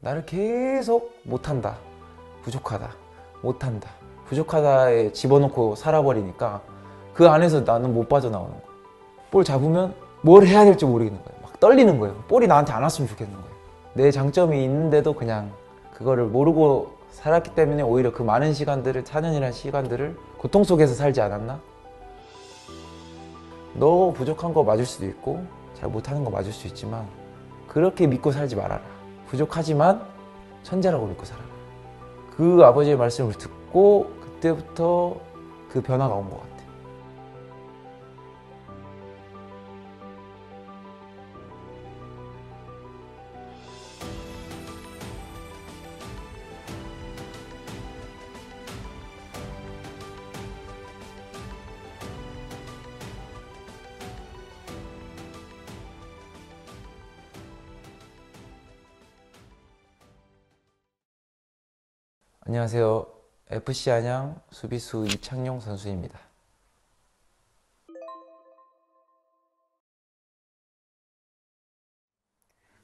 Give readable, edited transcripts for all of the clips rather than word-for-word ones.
나를 계속 못한다, 부족하다, 못한다, 부족하다에 집어넣고 살아버리니까 그 안에서 나는 못 빠져나오는 거야. 볼 잡으면 뭘 해야 될지 모르겠는 거예요. 막 떨리는 거예요. 볼이 나한테 안 왔으면 좋겠는 거예요. 내 장점이 있는데도 그냥 그거를 모르고 살았기 때문에 오히려 그 많은 시간들을, 4년이라는 시간들을 고통 속에서 살지 않았나? 너 부족한 거 맞을 수도 있고 잘 못하는 거 맞을 수 있지만 그렇게 믿고 살지 말아라. 부족하지만 천재라고 믿고 살아라. 그 아버지의 말씀을 듣고 그때부터 그 변화가 온 것 같아요. 안녕하세요. FC 안양 수비수 이창용 선수입니다.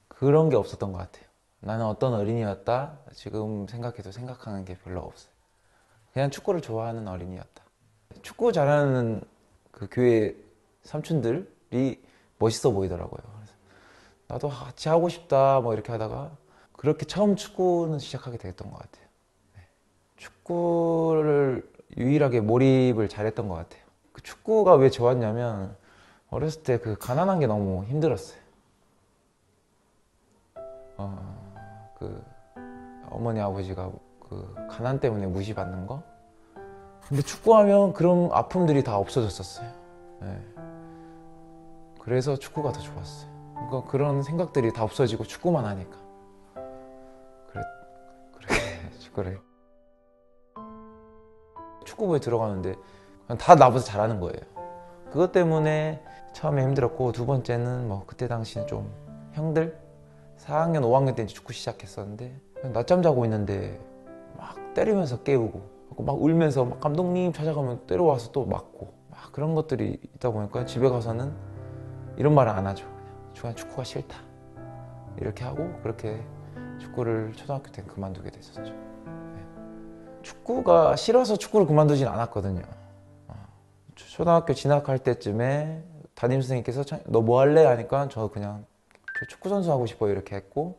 그런 게 없었던 것 같아요. 나는 어떤 어린이였다? 지금 생각해도 생각하는 게 별로 없어요. 그냥 축구를 좋아하는 어린이였다. 축구 잘하는 그 교회 삼촌들이 멋있어 보이더라고요. 그래서 나도 같이 하고 싶다 뭐 이렇게 하다가 그렇게 처음 축구는 시작하게 됐던 것 같아요. 축구를 유일하게 몰입을 잘했던 것 같아요. 그 축구가 왜 좋았냐면 어렸을 때 그 가난한 게 너무 힘들었어요. 그 어머니 아버지가 그 가난 때문에 무시받는 거. 근데 축구하면 그런 아픔들이 다 없어졌었어요. 네. 그래서 축구가 더 좋았어요. 그러니까 그런 생각들이 다 없어지고 축구만 하니까. 그래, 축구를. 축구부에 들어가는데 다 나보다 잘하는 거예요. 그것 때문에 처음에 힘들었고, 두 번째는 뭐 그때 당시는 좀 형들 4학년 5학년 때 이제 축구 시작했었는데 낮잠 자고 있는데 막 때리면서 깨우고 막 울면서 막 감독님 찾아가면 때려와서 또 맞고 막 그런 것들이 있다 보니까 집에 가서는 이런 말을 안 하죠. 그냥 축구가 싫다 이렇게 하고 그렇게 축구를 초등학교 때 그만두게 됐었죠. 네. 축구가 싫어서 축구를 그만두진 않았거든요. 초등학교 진학할 때쯤에 담임선생님께서 너 뭐 할래? 하니까 저 그냥 저 축구선수 하고 싶어요 이렇게 했고,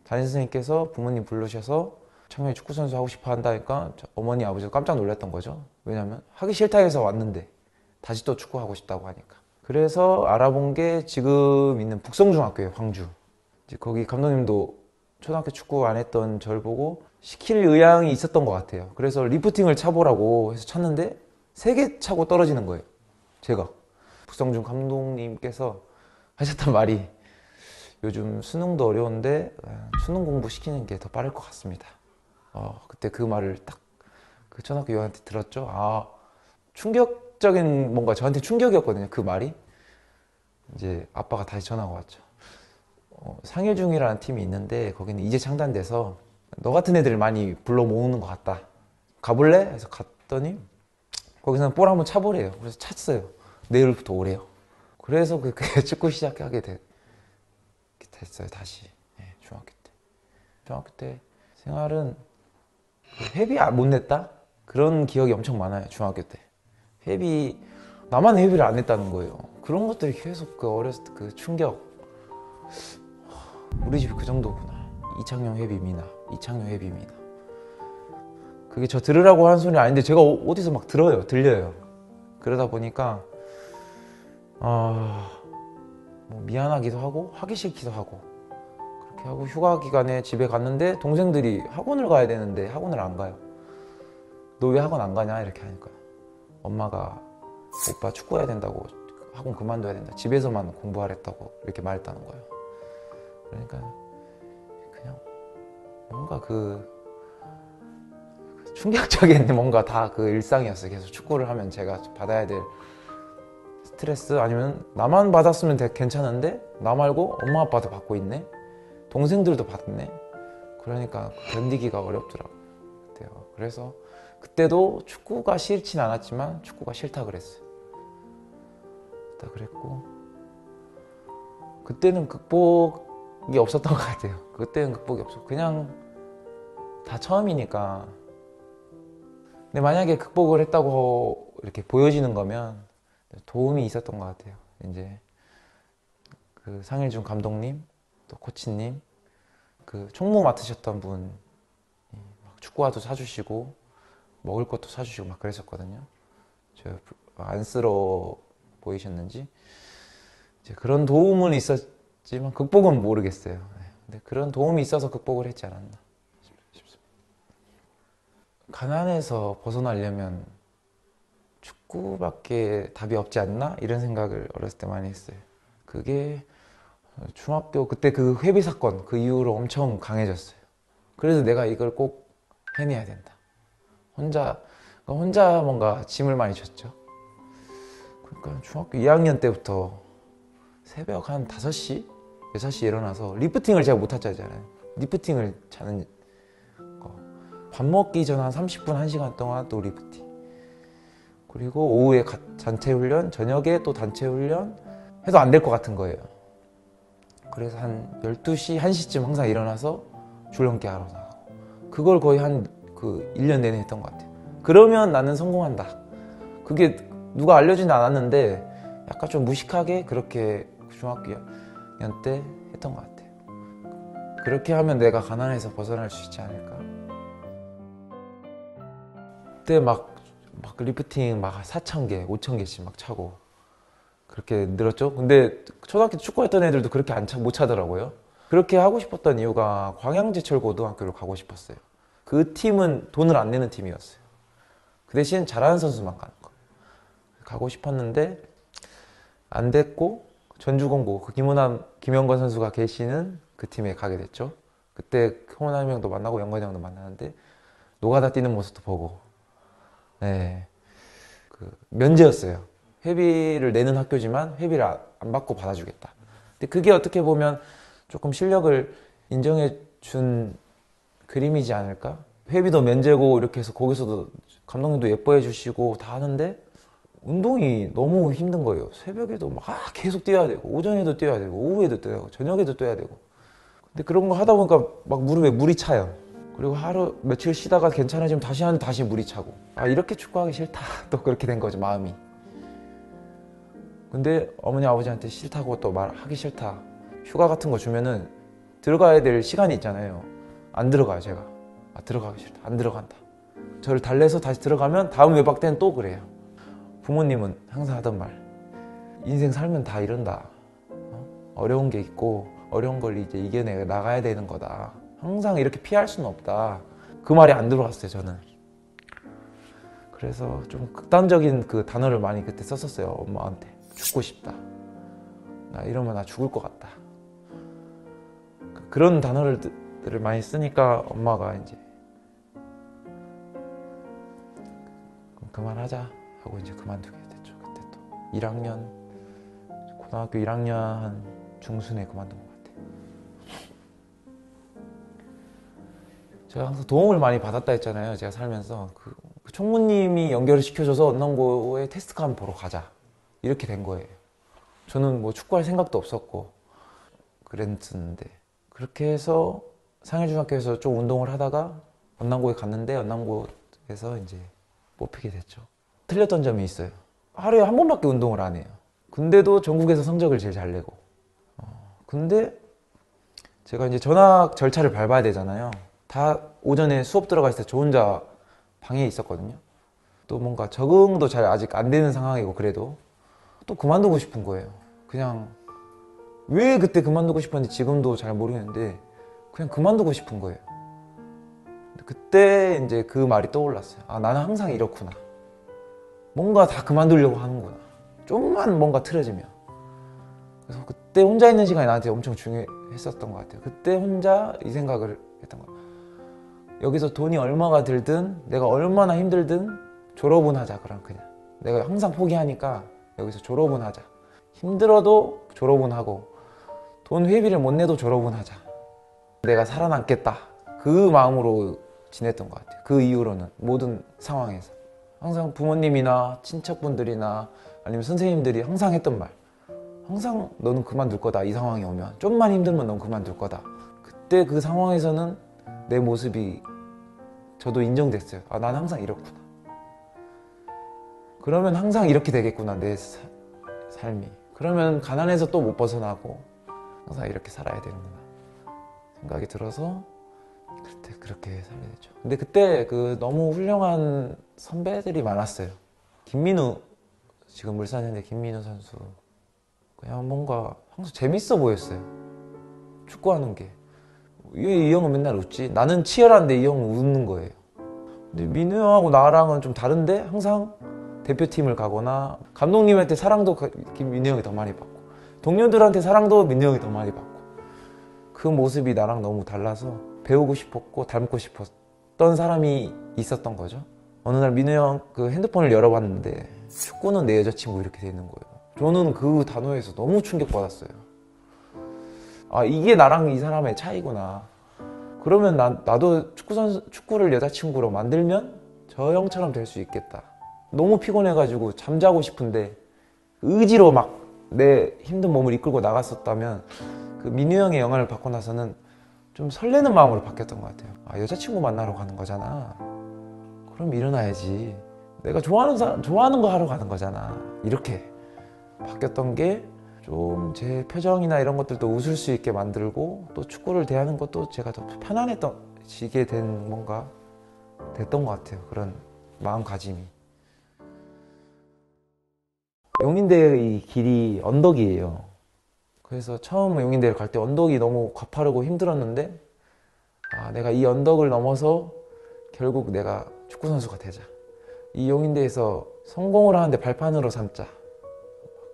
담임선생님께서 부모님 부르셔서 창명이 축구선수 하고 싶어 한다니까 어머니 아버지가 깜짝 놀랐던 거죠. 왜냐면 하기 싫다 해서 왔는데 다시 또 축구하고 싶다고 하니까. 그래서 알아본 게 지금 있는 북성중학교예요. 광주. 이제 거기 감독님도 초등학교 축구 안 했던 저를 보고 시킬 의향이 있었던 것 같아요. 그래서 리프팅을 차보라고 해서 찼는데 3개 차고 떨어지는 거예요. 제가. 북성중 감독님께서 하셨던 말이 요즘 수능도 어려운데 수능 공부 시키는 게 더 빠를 것 같습니다. 그때 그 말을 딱 그 초등학교 요한테 들었죠. 충격적인 뭔가 저한테 충격이었거든요. 그 말이. 이제 아빠가 다시 전화가 왔죠. 상일중이라는 팀이 있는데 거기는 이제 창단돼서 너 같은 애들 많이 불러 모으는 것 같다. 가볼래? 해서 갔더니 거기서는 볼 한번 차보래요. 그래서 찼어요. 내일부터 오래요. 그래서 그 축구 시작하게 됐어요. 다시. 네, 중학교 때. 중학교 때 생활은 회비 못 냈다? 그런 기억이 엄청 많아요. 중학교 때. 회비, 나만 회비를 안 냈다는 거예요. 그런 것들이 계속 그 어렸을 때 그 충격. 우리 집이 그 정도구나. 이창용 회비 미나. 이창용 회비 미나. 그게 저 들으라고 하는 소리 아닌데 제가 어디서 막 들려요. 그러다 보니까 뭐 미안하기도 하고 하기 싫기도 하고 그렇게 하고 휴가 기간에 집에 갔는데 동생들이 학원을 가야 되는데 학원을 안 가요. 너 왜 학원 안 가냐 이렇게 하니까 엄마가 오빠 축구해야 된다고 학원 그만둬야 된다. 집에서만 공부하랬다고 이렇게 말했다는 거예요. 그러니까 그냥 뭔가 그 충격적인 뭔가 다 그 일상이었어요. 계속 축구를 하면 제가 받아야 될 스트레스 아니면 나만 받았으면 괜찮은데 나 말고 엄마 아빠도 받고 있네, 동생들도 받네. 그러니까 견디기가 어렵더라고요. 그래서 그때도 축구가 싫진 않았지만 축구가 싫다 그랬어요. 그랬고 그때는 극복 없었던 것 같아요. 그때는 극복이 없었고 그냥 다 처음이니까. 근데 만약에 극복을 했다고 이렇게 보여지는 거면 도움이 있었던 것 같아요. 이제 그 상일준 감독님, 또 코치님, 그 총무 맡으셨던 분 축구화도 사주시고 먹을 것도 사주시고 막 그랬었거든요. 저 안쓰러워 보이셨는지 이제 그런 도움은 있었지만 극복은 모르겠어요. 네. 근데 그런 도움이 있어서 극복을 했지 않았나 싶습니다. 가난에서 벗어나려면 축구밖에 답이 없지 않나? 이런 생각을 어렸을 때 많이 했어요. 그게 중학교 그때 그 회비 사건 그 이후로 엄청 강해졌어요. 그래서 내가 이걸 꼭 해내야 된다. 혼자 뭔가 짐을 많이 졌죠. 그러니까 중학교 2학년 때부터 새벽 한 5시, 6시에 일어나서 리프팅을 제가 못 탔잖아요. 리프팅을 자는 거. 밥 먹기 전 한 30분, 1시간 동안 또 리프팅. 그리고 오후에 단체 훈련, 저녁에 또 단체 훈련 해도 안 될 것 같은 거예요. 그래서 한 12시, 1시쯤 항상 일어나서 줄넘기 하러 나가고 그걸 거의 한 1년 내내 했던 것 같아요. 그러면 나는 성공한다. 그게 누가 알려주진 않았는데 약간 좀 무식하게 그렇게 중학교 2학년 때 했던 것 같아요. 그렇게 하면 내가 가난에서 벗어날 수 있지 않을까. 그때 막 리프팅 막 4,000개, 5,000개씩 막 차고 그렇게 늘었죠. 근데 초등학교 축구했던 애들도 그렇게 못 차더라고요. 그렇게 하고 싶었던 이유가 광양제철고등학교를 가고 싶었어요. 그 팀은 돈을 안 내는 팀이었어요. 그 대신 잘하는 선수만 가는 거. 가고 싶었는데 안 됐고 전주공고 그 김영건 선수가 계시는 그 팀에 가게 됐죠. 그때 홍원한 형도 만나고 영건이 형도 만나는데 노가다 뛰는 모습도 보고 네. 그 면제였어요. 회비를 내는 학교지만 회비를 안 받고 받아주겠다. 근데 그게 어떻게 보면 조금 실력을 인정해 준 그림이지 않을까? 회비도 면제고 이렇게 해서 거기서도 감독님도 예뻐해 주시고 다 하는데 운동이 너무 힘든 거예요. 새벽에도 막 계속 뛰어야 되고 오전에도 뛰어야 되고 오후에도 뛰어야 되고 저녁에도 뛰어야 되고 근데 그런 거 하다 보니까 막 무릎에 물이 차요. 그리고 하루 며칠 쉬다가 괜찮아지면 다시 하는데 다시 물이 차고 이렇게 축구하기 싫다. 또 그렇게 된 거죠, 마음이. 근데 어머니 아버지한테 싫다고 또 말하기 싫다. 휴가 같은 거 주면은 들어가야 될 시간이 있잖아요. 안 들어가요, 제가. 들어가기 싫다. 안 들어간다. 저를 달래서 다시 들어가면 다음 외박 때는 또 그래요. 부모님은 항상 하던 말. 인생 살면 다 이런다. 어려운 게 있고 어려운 걸 이제 이겨내 나가야 되는 거다. 항상 이렇게 피할 수는 없다. 그 말이 안 들어갔어요, 저는. 그래서 좀 극단적인 그 단어를 많이 그때 썼었어요, 엄마한테. 죽고 싶다. 나 이러면 나 죽을 것 같다. 그런 단어들을 많이 쓰니까 엄마가 이제 그만하자 하고 이제 그만두게 됐죠. 그때 또 1학년 고등학교 1학년 한 중순에 그만둔 것 같아요. 제가 항상 도움을 많이 받았다 했잖아요. 제가 살면서 그 총무님이 연결을 시켜줘서 언남고에 테스트감 보러 가자 이렇게 된 거예요. 저는 뭐 축구할 생각도 없었고 그랬는데 그렇게 해서 상일중학교에서 좀 운동을 하다가 언남고에 갔는데 언남고에서 이제 뽑히게 됐죠. 틀렸던 점이 있어요. 하루에 한 번밖에 운동을 안 해요. 근데도 전국에서 성적을 제일 잘 내고 근데 제가 이제 전학 절차를 밟아야 되잖아요. 다 오전에 수업 들어가 있을 때 저 혼자 방에 있었거든요. 또 뭔가 적응도 잘 아직 안 되는 상황이고 그래도 또 그만두고 싶은 거예요. 그냥 왜 그때 그만두고 싶었는지 지금도 잘 모르겠는데 그냥 그만두고 싶은 거예요. 그때 이제 그 말이 떠올랐어요. 나는 항상 이렇구나. 뭔가 다 그만두려고 하는구나. 좀만 뭔가 틀어지면. 그래서 그때 혼자 있는 시간이 나한테 엄청 중요했었던 것 같아요. 그때 혼자 이 생각을 했던 것 같아요. 여기서 돈이 얼마가 들든 내가 얼마나 힘들든 졸업은 하자. 그럼 그냥 내가 항상 포기하니까 여기서 졸업은 하자. 힘들어도 졸업은 하고 돈 회비를 못 내도 졸업은 하자. 내가 살아남겠다. 그 마음으로 지냈던 것 같아요. 그 이후로는 모든 상황에서 항상 부모님이나 친척분들이나 아니면 선생님들이 항상 했던 말 항상 너는 그만둘 거다. 이 상황이 오면 좀만 힘들면 넌 그만둘 거다. 그때 그 상황에서는 내 모습이 저도 인정됐어요. 아, 난 항상 이렇구나. 그러면 항상 이렇게 되겠구나, 내 삶이. 그러면 가난해서 또 못 벗어나고 항상 이렇게 살아야 되는구나 생각이 들어서 그때 그렇게 살게 됐죠. 근데 그때 그 너무 훌륭한 선배들이 많았어요. 김민우, 지금 물산현대 김민우 선수. 그냥 뭔가 항상 재밌어 보였어요. 축구하는 게. 왜 이 형은 맨날 웃지? 나는 치열한데 이 형은 웃는 거예요. 근데 민우 형하고 나랑은 좀 다른데 항상 대표팀을 가거나 감독님한테 사랑도 민우 형이 더 많이 받고 동료들한테 사랑도 민우 형이 더 많이 받고 그 모습이 나랑 너무 달라서 배우고 싶었고 닮고 싶었던 사람이 있었던 거죠. 어느 날 민우 형 그 핸드폰을 열어봤는데 축구는 내 여자친구 이렇게 돼 있는 거예요. 저는 그 단어에서 너무 충격받았어요. 아, 이게 나랑 이 사람의 차이구나. 그러면 나도 축구를 여자친구로 만들면 저 형처럼 될 수 있겠다. 너무 피곤해가지고 잠자고 싶은데 의지로 막 내 힘든 몸을 이끌고 나갔었다면 그 민우 형의 영향을 받고 나서는 좀 설레는 마음으로 바뀌었던 것 같아요. 아, 여자친구 만나러 가는 거잖아. 그럼 일어나야지. 내가 좋아하는 거 하러 가는 거잖아. 이렇게 바뀌었던 게 좀 제 표정이나 이런 것들도 웃을 수 있게 만들고 또 축구를 대하는 것도 제가 더 편안해지게 된 뭔가 됐던 것 같아요. 그런 마음가짐이. 용인대의 길이 언덕이에요. 그래서 처음 용인대를 갈 때 언덕이 너무 가파르고 힘들었는데 아, 내가 이 언덕을 넘어서 결국 내가 축구선수가 되자. 이 용인대에서 성공을 하는데 발판으로 삼자.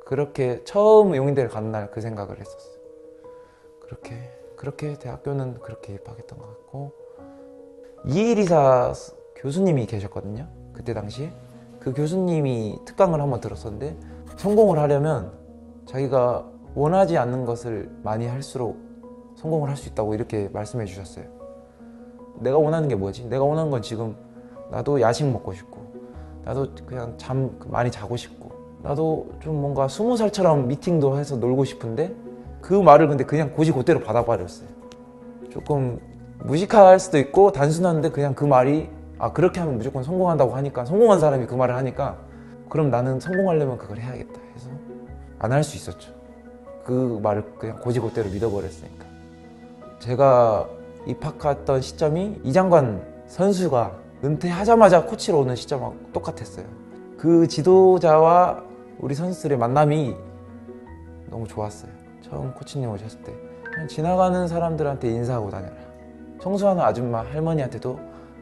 그렇게 처음 용인대를 가는 날 그 생각을 했었어요. 그렇게 대학교는 그렇게 입학했던 것 같고 이혜리사 교수님이 계셨거든요. 그때 당시에 그 교수님이 특강을 한번 들었었는데 성공을 하려면 자기가 원하지 않는 것을 많이 할수록 성공을 할 수 있다고 이렇게 말씀해 주셨어요. 내가 원하는 게 뭐지? 내가 원하는 건 지금 나도 야식 먹고 싶고 나도 그냥 잠 많이 자고 싶고 나도 좀 뭔가 20살처럼 미팅도 해서 놀고 싶은데 그 말을 근데 그냥 곧이곧대로 받아버렸어요. 조금 무식할 수도 있고 단순한데 그냥 그 말이 아, 그렇게 하면 무조건 성공한다고 하니까 성공한 사람이 그 말을 하니까 그럼 나는 성공하려면 그걸 해야겠다 해서 안 할 수 있었죠. 그 말을 그냥 곧이곧대로 믿어버렸으니까. 제가 입학했던 시점이 이장관 선수가 은퇴하자마자 코치로 오는 시점하고 똑같았어요. 그 지도자와 우리 선수들의 만남이 너무 좋았어요. 처음 코치님 오셨을 때 그냥 지나가는 사람들한테 인사하고 다녀라. 청소하는 아줌마 할머니한테도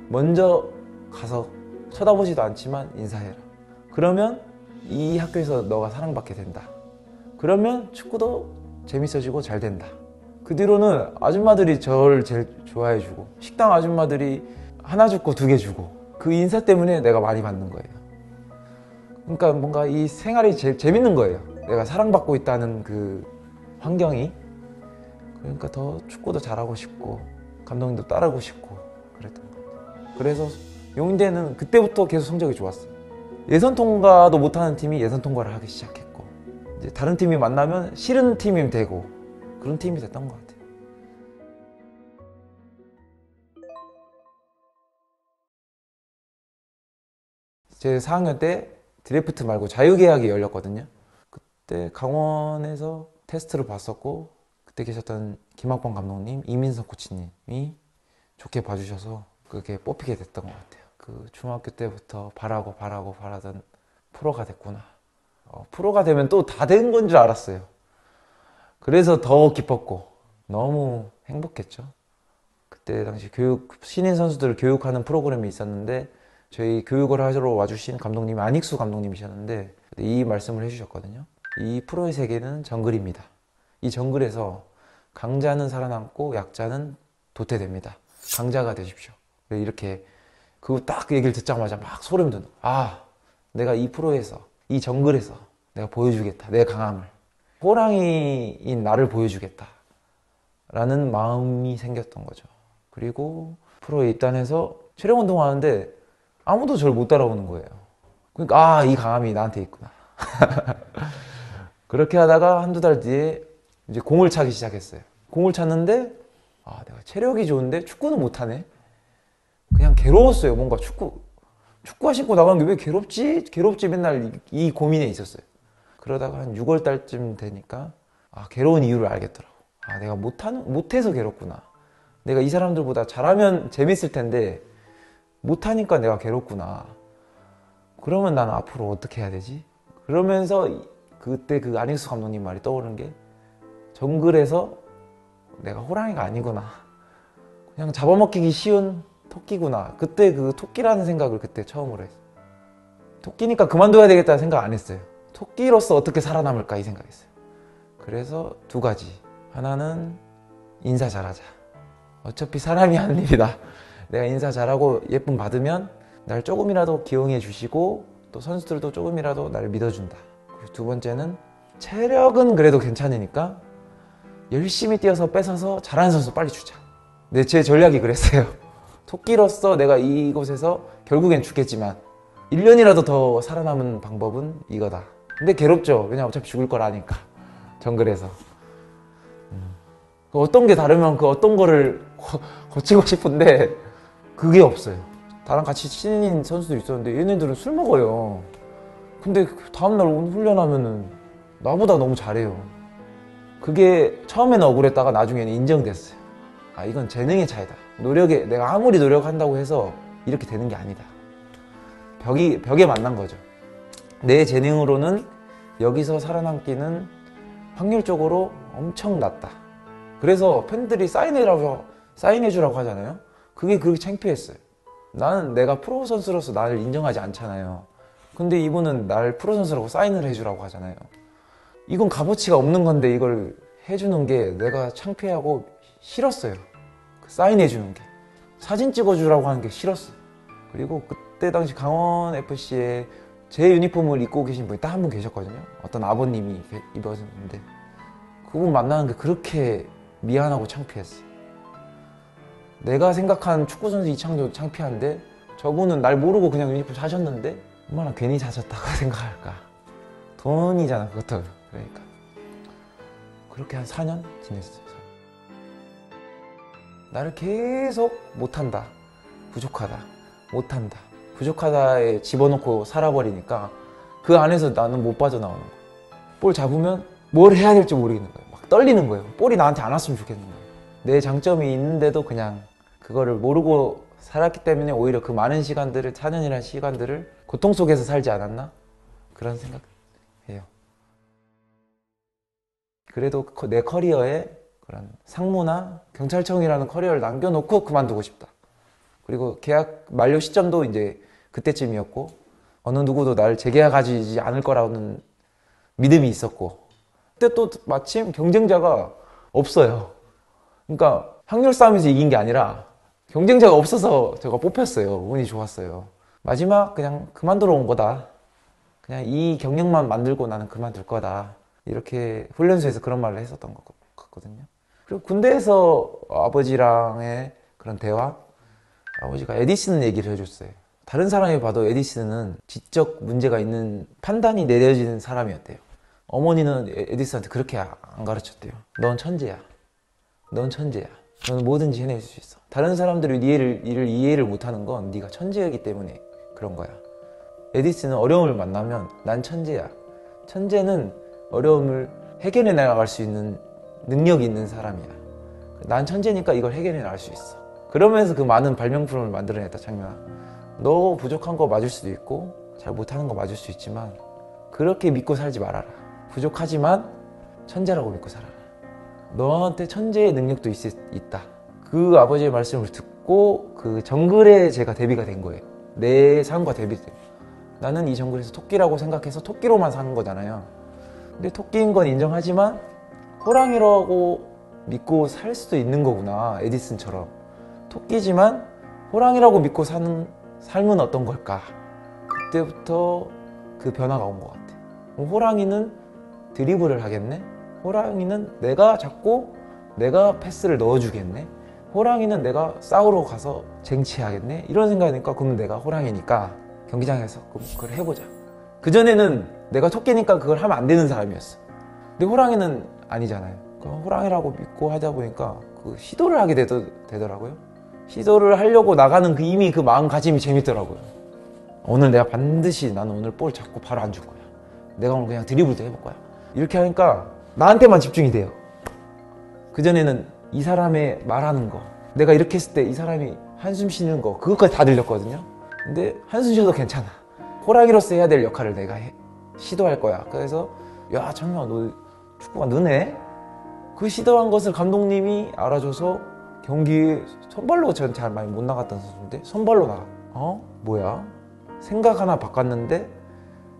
먼저 가서 쳐다보지도 않지만 인사해라. 그러면 이 학교에서 너가 사랑받게 된다. 그러면 축구도 재밌어지고 잘 된다. 그 뒤로는 아줌마들이 저를 제일 좋아해주고 식당 아줌마들이 하나 주고 2개 주고 그 인사 때문에 내가 많이 받는 거예요. 그러니까 뭔가 이 생활이 제일 재밌는 거예요. 내가 사랑받고 있다는 그 환경이. 그러니까 더 축구도 잘하고 싶고 감독님도 따르고 싶고 그랬던 것 같아요. 그래서 용인대는 그때부터 계속 성적이 좋았어요. 예선 통과도 못하는 팀이 예선 통과를 하기 시작했고 이제 다른 팀이 만나면 싫은 팀이 되고 그런 팀이 됐던 것 같아요. 제 4학년 때 드래프트 말고 자유계약이 열렸거든요. 그때 강원에서 테스트를 봤었고 그때 계셨던 김학범 감독님, 이민석 코치님이 좋게 봐주셔서 그게 뽑히게 됐던 것 같아요. 그 중학교 때부터 바라던 프로가 됐구나. 프로가 되면 또 다 된 건 줄 알았어요. 그래서 더 기뻤고 너무 행복했죠. 그때 당시 신인 선수들을 교육하는 프로그램이 있었는데 저희 교육을 하러 와주신 감독님이 안익수 감독님이셨는데 이 말씀을 해주셨거든요. 이 프로의 세계는 정글입니다. 이 정글에서 강자는 살아남고 약자는 도태됩니다. 강자가 되십시오. 이렇게 딱 그 얘기를 듣자마자 막 소름 돋는 아, 내가 이 프로에서 이 정글에서 내가 보여주겠다. 내 강함을. 호랑이인 나를 보여주겠다. 라는 마음이 생겼던 거죠. 그리고 프로에 입단해서 체력 운동하는데 아무도 저를 못 따라오는 거예요. 그러니까 아, 이 강함이 나한테 있구나. 그렇게 하다가 한두 달 뒤에 이제 공을 차기 시작했어요. 공을 찼는데 내가 체력이 좋은데 축구는 못하네. 그냥 괴로웠어요. 뭔가 축구화 신고 나가는 게 왜 괴롭지 맨날 이 고민에 있었어요. 그러다가 한 6월 달쯤 되니까 괴로운 이유를 알겠더라고. 내가 못해서 괴롭구나. 내가 이 사람들보다 잘하면 재밌을 텐데 못하니까 내가 괴롭구나. 그러면 난 앞으로 어떻게 해야 되지? 그러면서 그때 그 안익수 감독님 말이 떠오르는 게, 정글에서 내가 호랑이가 아니구나. 그냥 잡아먹히기 쉬운 토끼구나. 그때 그 토끼라는 생각을 그때 처음으로 했어요. 토끼니까 그만둬야 되겠다는 생각 안 했어요. 토끼로서 어떻게 살아남을까 이 생각했어요. 그래서 두 가지. 하나는 인사 잘하자. 어차피 사람이 하는 일이다. 내가 인사 잘하고 예쁨 받으면 날 조금이라도 기용해 주시고 또 선수들도 조금이라도 나를 믿어준다. 그리고 두 번째는 체력은 그래도 괜찮으니까 열심히 뛰어서 뺏어서 잘하는 선수 빨리 주자. 제 전략이 그랬어요. 토끼로서 내가 이곳에서 결국엔 죽겠지만 1년이라도 더 살아남은 방법은 이거다. 근데 괴롭죠. 왜냐면 어차피 죽을 거라니까. 정글에서. 어떤 게 다르면 그 어떤 거를 거치고 싶은데 그게 없어요. 나랑 같이 신인 선수들 있었는데 얘네들은 술 먹어요. 근데 다음날 훈련하면은 나보다 너무 잘해요. 그게 처음에는 억울했다가 나중에는 인정됐어요. 이건 재능의 차이다. 내가 아무리 노력한다고 해서 이렇게 되는 게 아니다. 벽에 만난 거죠. 내 재능으로는 여기서 살아남기는 확률적으로 엄청 낮다. 그래서 팬들이 사인해주라고 하잖아요. 그게 그렇게 창피했어요. 나는 내가 프로 선수로서 나를 인정하지 않잖아요. 근데 이분은 날 프로 선수라고 사인을 해주라고 하잖아요. 이건 값어치가 없는 건데 이걸 해주는 게 내가 창피하고 싫었어요. 사인해주는 게. 사진 찍어주라고 하는 게 싫었어요. 그리고 그때 당시 강원FC에 제 유니폼을 입고 계신 분이 딱 한 분 계셨거든요. 어떤 아버님이 입었는데 그분 만나는 게 그렇게 미안하고 창피했어요. 내가 생각한 축구선수 이창조 창피한데 저분은 날 모르고 그냥 유니폼 사셨는데 얼마나 괜히 사셨다고 생각할까. 돈이잖아 그것도. 그러니까 그렇게 한 4년 지냈어요. 나를 계속 못한다, 부족하다, 못한다, 부족하다에 집어넣고 살아버리니까 그 안에서 나는 못 빠져나오는 거야. 볼 잡으면 뭘 해야 될지 모르겠는 거예요. 막 떨리는 거예요. 볼이 나한테 안 왔으면 좋겠는 거예요. 내 장점이 있는데도 그냥 그거를 모르고 살았기 때문에 오히려 그 많은 시간들을, 4년이라는 시간들을 고통 속에서 살지 않았나? 그런 생각해요. 그래도 내 커리어에 그런 상무나 경찰청이라는 커리어를 남겨놓고 그만두고 싶다. 그리고 계약 만료 시점도 이제 그때쯤이었고 어느 누구도 나를 재계약하지 않을 거라는 믿음이 있었고 그때 또 마침 경쟁자가 없어요. 그러니까 확률 싸움에서 이긴 게 아니라 경쟁자가 없어서 제가 뽑혔어요. 운이 좋았어요. 마지막 그냥 그만두러 온 거다. 그냥 이 경력만 만들고 나는 그만둘 거다. 이렇게 훈련소에서 그런 말을 했었던 것 같거든요. 그리고 군대에서 아버지랑의 그런 대화, 아버지가 에디슨은 얘기를 해줬어요. 다른 사람이 봐도 에디슨은 지적 문제가 있는 판단이 내려지는 사람이었대요. 어머니는 에디슨한테 그렇게 안 가르쳤대요. 넌 천재야. 넌 천재야. 너는 뭐든지 해낼 수 있어. 다른 사람들이 이를 이해를 못하는 건 네가 천재이기 때문에 그런 거야. 에디슨은 어려움을 만나면 난 천재야. 천재는 어려움을 해결해 나갈 수 있는 능력이 있는 사람이야. 난 천재니까 이걸 해결해 나갈 수 있어. 그러면서 그 많은 발명품을 만들어냈다. 장면아, 너 부족한 거 맞을 수도 있고 잘 못하는 거 맞을 수 있지만 그렇게 믿고 살지 말아라. 부족하지만 천재라고 믿고 살아라. 너한테 천재의 능력도 있다. 그 아버지의 말씀을 듣고 그 정글에 제가 데뷔가 된 거예요. 내 삶과 데뷔된 거예요. 나는 이 정글에서 토끼라고 생각해서 토끼로만 사는 거잖아요. 근데 토끼인 건 인정하지만 호랑이라고 믿고 살 수도 있는 거구나. 에디슨처럼 토끼지만 호랑이라고 믿고 사는 삶은 어떤 걸까? 그때부터 그 변화가 온 것 같아. 호랑이는 드리블을 하겠네? 호랑이는 내가 잡고 내가 패스를 넣어주겠네? 호랑이는 내가 싸우러 가서 쟁취하겠네? 이런 생각이니까 그럼 내가 호랑이니까 경기장에서 그걸 해보자. 그전에는 내가 토끼니까 그걸 하면 안 되는 사람이었어. 근데 호랑이는 아니잖아요. 호랑이라고 믿고 하다 보니까 그 시도를 하게 되더라고요. 시도를 하려고 나가는 이미 그 마음가짐이 재밌더라고요. 오늘 내가 반드시 나는 오늘 볼 잡고 바로 안 줄 거야. 내가 오늘 그냥 드리블도 해볼 거야. 이렇게 하니까 나한테만 집중이 돼요. 그전에는 이 사람의 말하는 거, 내가 이렇게 했을 때 이 사람이 한숨 쉬는 거, 그것까지 다 들렸거든요. 근데 한숨 쉬어도 괜찮아. 호랑이로서 해야 될 역할을 내가 시도할 거야. 그래서 야 정말 너 축구가 느네? 그 시도한 것을 감독님이 알아줘서 경기에 선발로 전 잘 많이 못 나갔던 선수인데 선발로 나가. 뭐야? 생각 하나 바꿨는데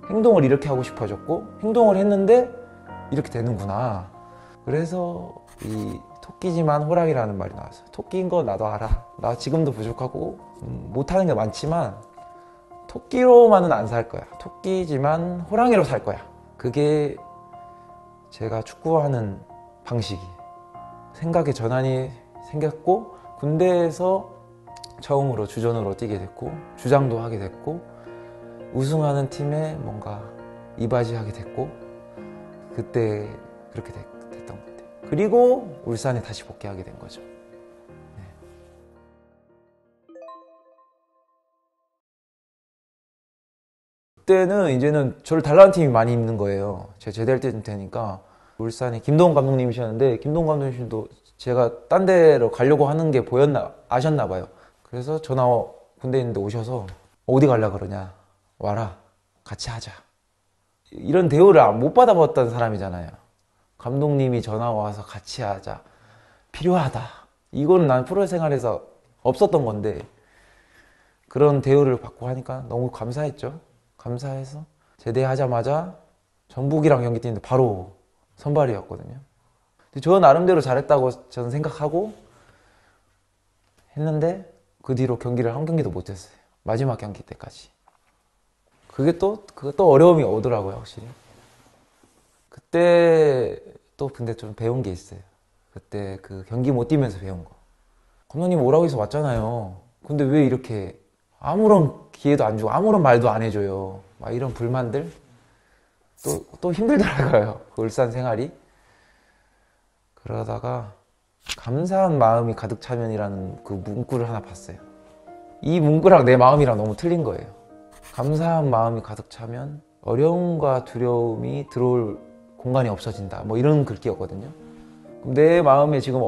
행동을 이렇게 하고 싶어졌고 행동을 했는데 이렇게 되는구나. 그래서 이 토끼지만 호랑이라는 말이 나왔어요. 토끼인 거 나도 알아. 나 지금도 부족하고 못하는 게 많지만 토끼로만은 안 살 거야. 토끼지만 호랑이로 살 거야. 그게 제가 축구하는 방식이 생각의 전환이 생겼고 군대에서 처음으로 주전으로 뛰게 됐고 주장도 하게 됐고 우승하는 팀에 뭔가 이바지하게 됐고 그때 그렇게 됐던 것 같아요. 그리고 울산에 다시 복귀하게 된 거죠. 네. 그때는 이제는 저를 달라는 팀이 많이 있는 거예요. 제가 제대할 때쯤 되니까 울산에 김동훈 감독님이셨는데 김동훈 감독님도 제가 딴 데로 가려고 하는 게 아셨나 봐요. 그래서 전화 군대에 있는데 오셔서 어디 가려 그러냐, 와라, 같이 하자. 이런 대우를 못 받아봤던 사람이잖아요. 감독님이 전화 와서 같이 하자, 필요하다. 이거는 난 프로 생활에서 없었던 건데 그런 대우를 받고 하니까 너무 감사했죠. 감사해서 제대하자마자 전북이랑 경기 뛰는데 바로 선발이었거든요. 근데 저 나름대로 잘했다고 저는 생각하고 했는데 그 뒤로 경기를 한 경기도 못했어요. 마지막 경기 때까지. 그것도 어려움이 오더라고요, 확실히. 그때 또 근데 좀 배운 게 있어요. 그때 그 경기 못 뛰면서 배운 거. 감독님 오라고 해서 왔잖아요. 근데 왜 이렇게 아무런 기회도 안 주고 아무런 말도 안 해줘요. 막 이런 불만들. 또 힘들더라고요. 그 울산 생활이. 그러다가 감사한 마음이 가득 차면이라는 그 문구를 하나 봤어요. 이 문구랑 내 마음이랑 너무 틀린 거예요. 감사한 마음이 가득 차면 어려움과 두려움이 들어올 공간이 없어진다. 뭐 이런 글귀였거든요. 내 마음에 지금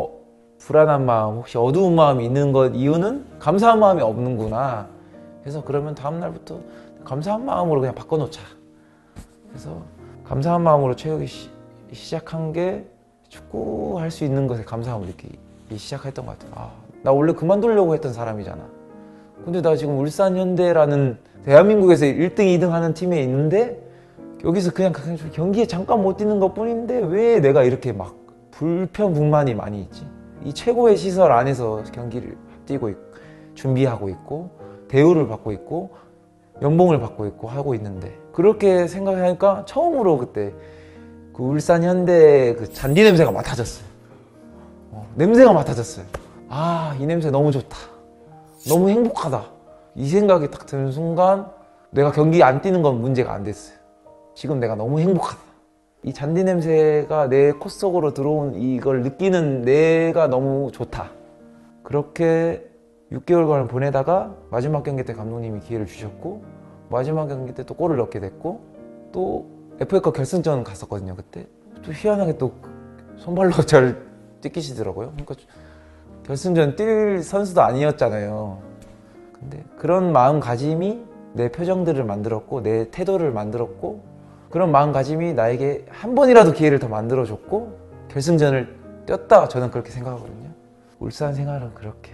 불안한 마음, 혹시 어두운 마음이 있는 것 이유는 감사한 마음이 없는구나. 그래서 그러면 다음 날부터 감사한 마음으로 그냥 바꿔놓자. 그래서 감사한 마음으로 채우기 시작한 게 축구할 수 있는 것에 감사함을 느끼기 시작했던 것 같아요. 나 원래 그만두려고 했던 사람이잖아. 근데 나 지금 울산 현대라는 대한민국에서 1등, 2등 하는 팀에 있는데 여기서 그냥 경기에 잠깐 못 뛰는 것 뿐인데 왜 내가 이렇게 막 불평불만이 많이 있지? 이 최고의 시설 안에서 경기를 뛰고 있고 준비하고 있고 대우를 받고 있고 연봉을 받고 있고 하고 있는데 그렇게 생각하니까 처음으로 그때 그 울산 현대 그 잔디 냄새가 맡아졌어요. 냄새가 맡아졌어요. 이 냄새 너무 좋다. 너무 행복하다. 이 생각이 딱 드는 순간 내가 경기 안 뛰는 건 문제가 안 됐어요. 지금 내가 너무 행복하다. 이 잔디 냄새가 내 코 속으로 들어온 이걸 느끼는 내가 너무 좋다. 그렇게 6개월간을 보내다가 마지막 경기 때 감독님이 기회를 주셨고 마지막 경기 때 또 골을 넣게 됐고 또 FA컵 결승전 갔었거든요. 그때 또 희한하게 또 손발로 저를 뛰기시더라고요. 그러니까 결승전 뛸 선수도 아니었잖아요. 근데 그런 마음가짐이 내 표정들을 만들었고 내 태도를 만들었고 그런 마음가짐이 나에게 한 번이라도 기회를 더 만들어줬고 결승전을 뛰었다. 저는 그렇게 생각하거든요. 울산 생활은 그렇게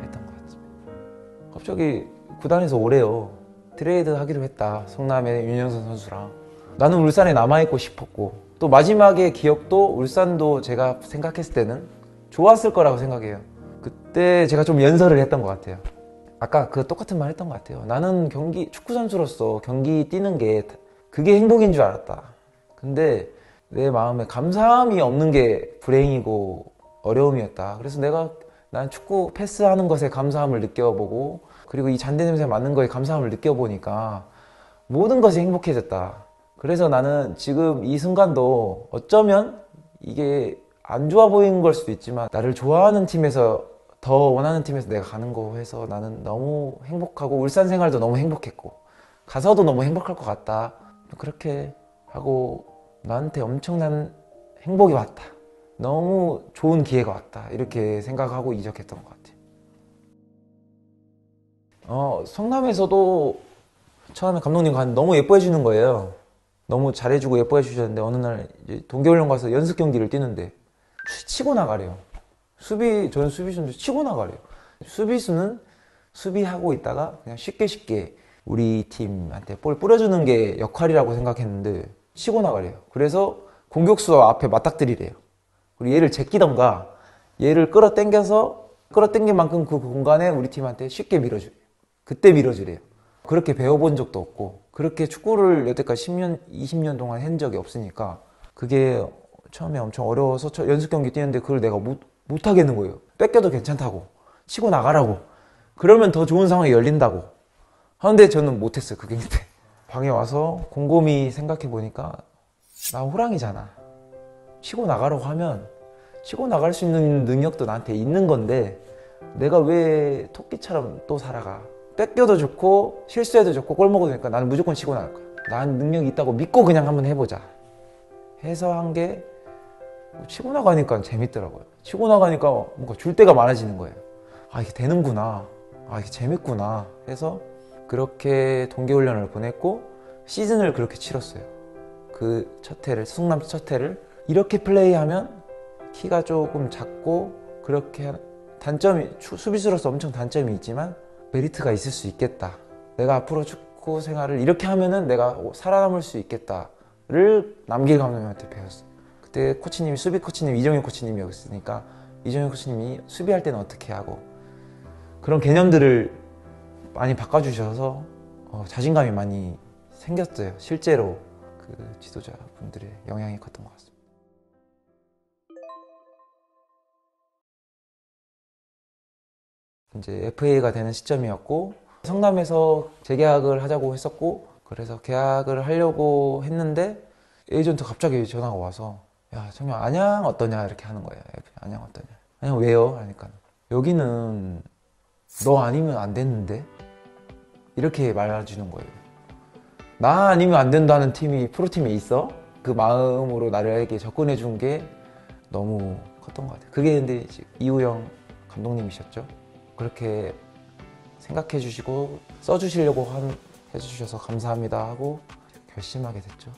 했던 것 같습니다. 갑자기 구단에서 오래요. 트레이드 하기로 했다. 성남의 윤영선 선수랑. 나는 울산에 남아있고 싶었고 또 마지막의 기억도 울산도 제가 생각했을 때는 좋았을 거라고 생각해요. 그때 제가 좀 연설을 했던 것 같아요. 아까 그 똑같은 말 했던 것 같아요. 나는 축구 선수로서 경기 뛰는 게 그게 행복인 줄 알았다. 근데 내 마음에 감사함이 없는 게 불행이고 어려움이었다. 그래서 난 축구 패스하는 것에 감사함을 느껴보고 그리고 이 잔디 냄새 맡는 거에 감사함을 느껴보니까 모든 것이 행복해졌다. 그래서 나는 지금 이 순간도 어쩌면 이게 안 좋아 보이는 걸 수도 있지만 나를 좋아하는 팀에서 더 원하는 팀에서 내가 가는 거 해서 나는 너무 행복하고 울산 생활도 너무 행복했고 가서도 너무 행복할 것 같다. 그렇게 하고 나한테 엄청난 행복이 왔다. 너무 좋은 기회가 왔다. 이렇게 생각하고 이적했던 것 같아요. 성남에서도 처음에 감독님 너무 예뻐해 주는 거예요. 너무 잘해주고 예뻐해 주셨는데 어느 날 이제 동계훈련 가서 연습 경기를 뛰는데 치고 나가래요. 저는 수비수인데 치고 나가래요. 수비수는 수비하고 있다가 그냥 쉽게 우리 팀한테 볼 뿌려주는 게 역할이라고 생각했는데 치고 나가래요. 그래서 공격수 앞에 맞닥뜨리래요. 그리고 얘를 제끼던가 얘를 끌어당긴 만큼 그 공간에 우리 팀한테 쉽게 밀어주래요. 그때 밀어주래요. 그렇게 배워본 적도 없고 그렇게 축구를 여태까지 10년, 20년 동안 한 적이 없으니까 그게 처음에 엄청 어려워서 연습 경기 뛰는데 그걸 내가 못 하겠는 거예요. 뺏겨도 괜찮다고 치고 나가라고 그러면 더 좋은 상황이 열린다고 하는데 저는 못했어요. 그게 그때 방에 와서 곰곰이 생각해 보니까 나 호랑이잖아. 치고 나가라고 하면 치고 나갈 수 있는 능력도 나한테 있는 건데 내가 왜 토끼처럼 또 살아가. 뺏겨도 좋고 실수해도 좋고 골 먹어도 되니까 나는 무조건 치고 나갈 거야. 난 능력이 있다고 믿고 그냥 한번 해보자 해서 한 게 치고 나가니까 재밌더라고요. 치고 나가니까 뭔가 줄 데가 많아지는 거예요. 아 이게 되는구나. 아 이게 재밌구나 해서 그렇게 동계훈련을 보냈고 시즌을 그렇게 치렀어요. 그 첫 해를 성남 첫 해를 이렇게 플레이하면 키가 조금 작고 그렇게 수비수로서 엄청 단점이 있지만 메리트가 있을 수 있겠다. 내가 앞으로 축구 생활을 이렇게 하면은 내가 살아남을 수 있겠다를 남길 감독님한테 배웠어요. 그때 코치님이 수비 코치님 이정현 코치님이었으니까 이정현 코치님이 수비할 때는 어떻게 하고 그런 개념들을 많이 바꿔주셔서 자신감이 많이 생겼어요. 실제로 그 지도자분들의 영향이 컸던 것 같습니다. 이제 FA가 되는 시점이었고 성남에서 재계약을 하자고 했었고 그래서 계약을 하려고 했는데 에이전트 갑자기 전화가 와서 야 정녕 안양 어떠냐 이렇게 하는 거예요. 안양 어떠냐. 안양 왜요? 하니까 여기는 너 아니면 안 됐는데 이렇게 말해주는 거예요. 나 아니면 안 된다는 팀이 프로팀에 있어? 그 마음으로 나에게 접근해 준 게 너무 컸던 것 같아요. 그게 근데 이우영 감독님이셨죠. 그렇게 생각해 주시고 써주시려고 해주셔서 감사합니다 하고 결심하게 됐죠.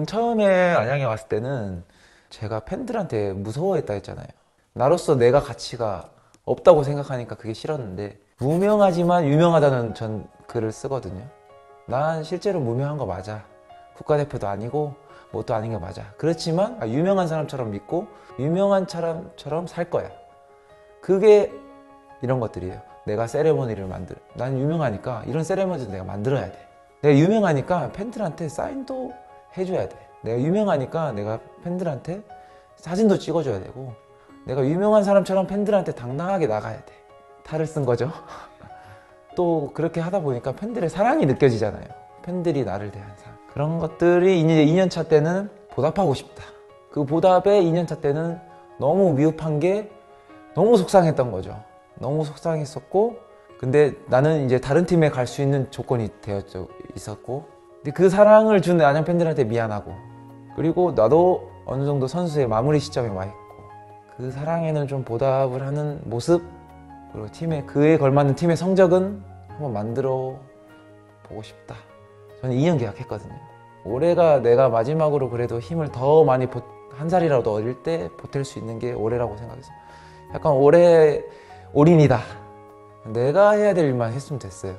처음에 안양에 왔을 때는 제가 팬들한테 무서워했다 했잖아요. 나로서 내가 가치가 없다고 생각하니까 그게 싫었는데 무명하지만 유명하다는 전 글을 쓰거든요. 난 실제로 무명한 거 맞아. 국가대표도 아니고 뭣도 아닌 게 맞아. 그렇지만 유명한 사람처럼 믿고 유명한 사람처럼 살 거야. 그게 이런 것들이에요. 내가 세레머니를 난 유명하니까 이런 세레머니도 내가 만들어야 돼. 내가 유명하니까 팬들한테 사인도 해줘야 돼. 내가 유명하니까 내가 팬들한테 사진도 찍어줘야 되고 내가 유명한 사람처럼 팬들한테 당당하게 나가야 돼. 탈을 쓴 거죠. 또 그렇게 하다 보니까 팬들의 사랑이 느껴지잖아요. 팬들이 나를 대한 사랑. 그런 것들이 이제 2년차 때는 보답하고 싶다. 그 보답에 2년차 때는 너무 미흡한 게 너무 속상했던 거죠. 너무 속상했었고 근데 나는 이제 다른 팀에 갈 수 있는 조건이 있었고 근데 그 사랑을 준 안양 팬들한테 미안하고 그리고 나도 어느 정도 선수의 마무리 시점에 와 있고 그 사랑에는 좀 보답을 하는 모습 그리고 그에 걸맞는 팀의 성적은 한번 만들어 보고 싶다. 저는 2년 계약했거든요. 올해가 내가 마지막으로 그래도 힘을 더 많이 한 살이라도 어릴 때 보탤 수 있는 게 올해라고 생각해서 약간 올해 올인이다. 내가 해야 될 일만 했으면 됐어요.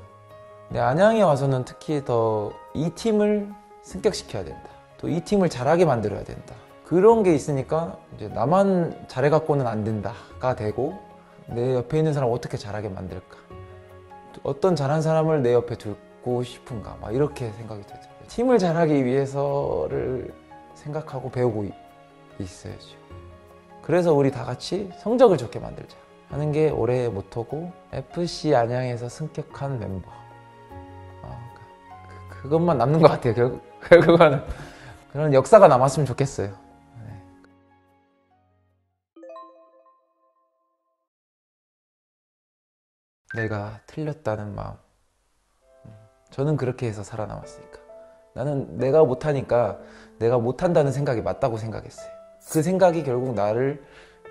근데 안양에 와서는 특히 더 이 팀을 승격시켜야 된다. 또 이 팀을 잘하게 만들어야 된다. 그런 게 있으니까 이제 나만 잘해갖고는 안 된다가 되고 내 옆에 있는 사람을 어떻게 잘하게 만들까? 어떤 잘한 사람을 내 옆에 두고 싶은가? 막 이렇게 생각이 되죠. 팀을 잘하기 위해서를 생각하고 배우고 있어요, 지금. 그래서 우리 다 같이 성적을 좋게 만들자 하는 게 올해의 모토고 FC 안양에서 승격한 멤버 그것만 남는 것 같아요. 결국은 그런 역사가 남았으면 좋겠어요. 네. 내가 틀렸다는 마음. 저는 그렇게 해서 살아남았으니까. 나는 내가 못하니까 내가 못한다는 생각이 맞다고 생각했어요. 그 생각이 결국 나를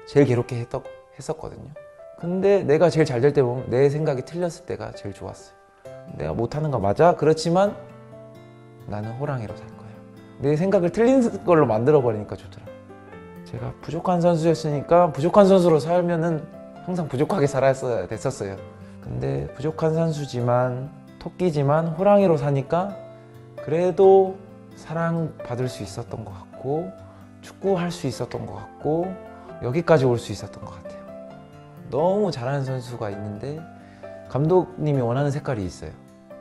제일 괴롭게 했었거든요. 근데 내가 제일 잘 될 때 보면 내 생각이 틀렸을 때가 제일 좋았어요. 내가 못하는 거 맞아. 그렇지만 나는 호랑이로 살 거야. 내 생각을 틀린 걸로 만들어버리니까 좋더라고요. 제가 부족한 선수였으니까 부족한 선수로 살면은 항상 부족하게 살았어야 됐었어요. 근데 부족한 선수지만 토끼지만 호랑이로 사니까 그래도 사랑받을 수 있었던 것 같고 축구할 수 있었던 것 같고 여기까지 올 수 있었던 것 같아요. 너무 잘하는 선수가 있는데 감독님이 원하는 색깔이 있어요.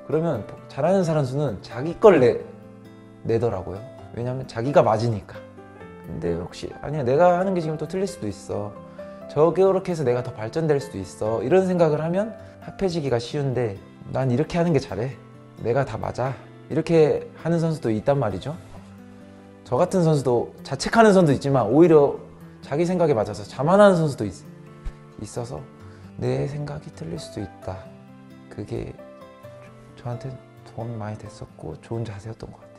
그러면 잘하는 선수는 자기 걸 내더라고요. 왜냐면 자기가 맞으니까. 근데 혹시 아니야 내가 하는 게 지금 또 틀릴 수도 있어. 저렇게 해서 내가 더 발전될 수도 있어. 이런 생각을 하면 합해지기가 쉬운데 난 이렇게 하는 게 잘해. 내가 다 맞아. 이렇게 하는 선수도 있단 말이죠. 저 같은 선수도 자책하는 선수도 있지만 오히려 자기 생각에 맞아서 자만하는 선수도 있어서 내 생각이 틀릴 수도 있다. 그게 저한테 도움이 많이 됐었고 좋은 자세였던 것 같아요.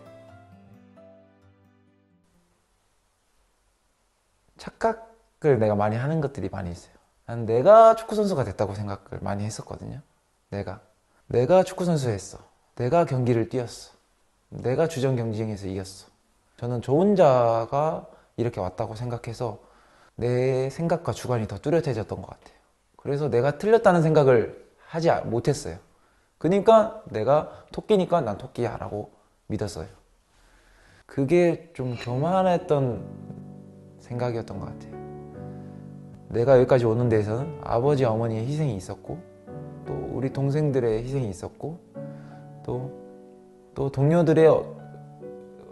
착각을 내가 많이 하는 것들이 많이 있어요. 난 내가 축구 선수가 됐다고 생각을 많이 했었거든요. 내가 축구 선수 했어. 내가 경기를 뛰었어. 내가 주전 경쟁에서 이겼어. 저는 저 혼자가 이렇게 왔다고 생각해서 내 생각과 주관이 더 뚜렷해졌던 것 같아요. 그래서 내가 틀렸다는 생각을 하지 못했어요. 그러니까 내가 토끼니까 난 토끼야 라고 믿었어요. 그게 좀 교만했던 생각이었던 것 같아요. 내가 여기까지 오는 데에서는 아버지 어머니의 희생이 있었고 또 우리 동생들의 희생이 있었고 또 동료들의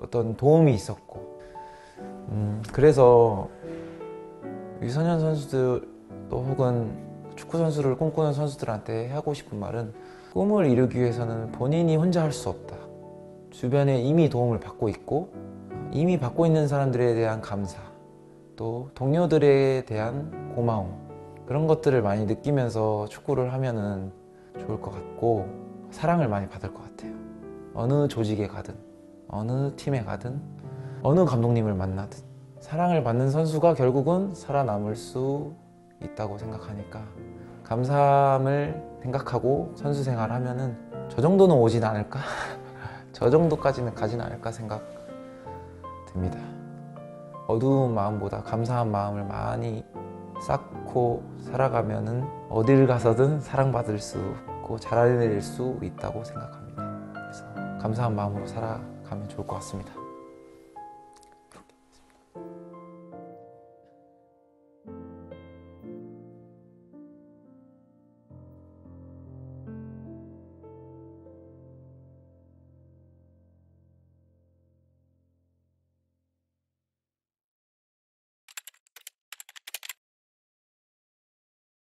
어떤 도움이 있었고 그래서 유소년 선수들 또 혹은 축구 선수를 꿈꾸는 선수들한테 하고 싶은 말은 꿈을 이루기 위해서는 본인이 혼자 할 수 없다. 주변에 이미 도움을 받고 있고 이미 받고 있는 사람들에 대한 감사 또 동료들에 대한 고마움 그런 것들을 많이 느끼면서 축구를 하면은 좋을 것 같고 사랑을 많이 받을 것 같아요. 어느 조직에 가든 어느 팀에 가든 어느 감독님을 만나든 사랑을 받는 선수가 결국은 살아남을 수 있다고 생각하니까 감사함을 생각하고 선수 생활을 하면은 저 정도는 오진 않을까? 저 정도까지는 가진 않을까 생각 듭니다. 어두운 마음보다 감사한 마음을 많이 쌓고 살아가면은 어딜 가서든 사랑받을 수 있고 잘해낼 수 있다고 생각합니다. 그래서 감사한 마음으로 살아가면 좋을 것 같습니다.